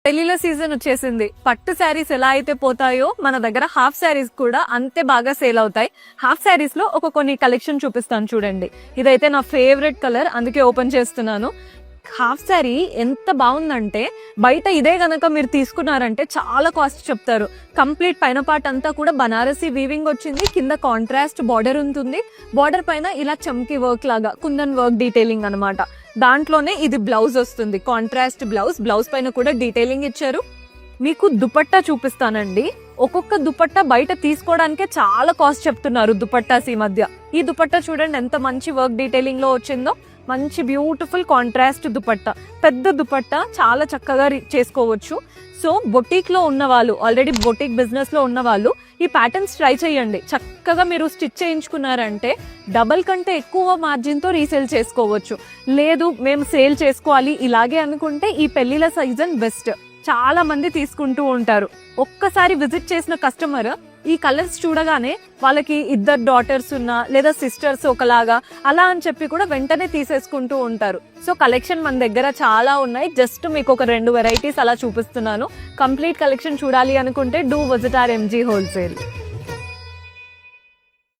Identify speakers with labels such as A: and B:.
A: పెళ్లిల season వచ్చేసింది. పట్టు శారీస్ ఎలా అయితే పోతాయో మన దగ్గర హాఫ్ శారీస్ కూడా అంతే బాగా సేల్ అవుతాయి. హాఫ్ శారీస్ లో కొన్ని కలెక్షన్ చూపిస్తాను చూడండి. ఇదైతే నా ఫేవరెట్ కలర్, అందుకే ఓపెన్ చేస్తున్నాను. హాఫ్ శారీ ఎంత బాగుందంటే బయట ఇదే గనక మీరు తీసుకున్నారంటే చాలా కాస్ట్ చెప్తారు. కంప్లీట్ పైన పార్ట్ అంతా కూడా బనారసి వీవింగ్ వచ్చింది, కింద కాంట్రాస్ట్ బార్డర్ ఉంటుంది. బార్డర్ పైన ఇలా చమ్కీ వర్క్ లాగా కుందన్ వర్క్ డీటెయిలింగ్ అనమాట. దాంట్లోనే ఇది బ్లౌజ్ వస్తుంది, కాంట్రాస్ట్ బ్లౌజ్. బ్లౌజ్ పైన కూడా డీటెయిలింగ్ ఇచ్చారు. మీకు దుపట్టా చూపిస్తానండి. ఒక్కొక్క దుపట్టా బయట తీసుకోవడానికే చాలా కాస్ట్ చెప్తున్నారు దుపట్టాస్ ఈ మధ్య. ఈ దుపట్టా చూడండి ఎంత మంచి వర్క్ డీటెయిలింగ్ లో వచ్చిందో. మంచి బ్యూటిఫుల్ కాంట్రాస్ట్ దుపట్టా, పెద్ద దుపట్టా, చాలా చక్కగా చేసుకోవచ్చు. సో బొటీక్ లో ఉన్న వాళ్ళు, ఆల్రెడీ బొటీక్ బిజినెస్ లో ఉన్న వాళ్ళు ఈ ప్యాటర్న్స్ ట్రై చేయండి. చక్కగా మీరు స్టిచ్ చేయించుకున్నారంటే డబల్ కంటే ఎక్కువ మార్జిన్ తో రీసేల్ చేసుకోవచ్చు. లేదు మేము సేల్ చేసుకోవాలి ఇలాగే అనుకుంటే ఈ పెళ్లిల సీజన్ బెస్ట్. చాలా మంది తీసుకుంటూ ఉంటారు. ఒక్కసారి విజిట్ చేసిన కస్టమర్ ఈ కలర్స్ చూడగానే వాళ్ళకి ఇద్దరు డాటర్స్ ఉన్నా లేదా సిస్టర్స్ ఒకలాగా అలా అని చెప్పి కూడా వెంటనే తీసేసుకుంటూ ఉంటారు. సో కలెక్షన్ మన దగ్గర చాలా ఉన్నాయి. జస్ట్ మీకు ఒక 2 వెరైటీస్ అలా చూపిస్తున్నాను. కంప్లీట్ కలెక్షన్ చూడాలి అనుకుంటే do visit are MG wholesale.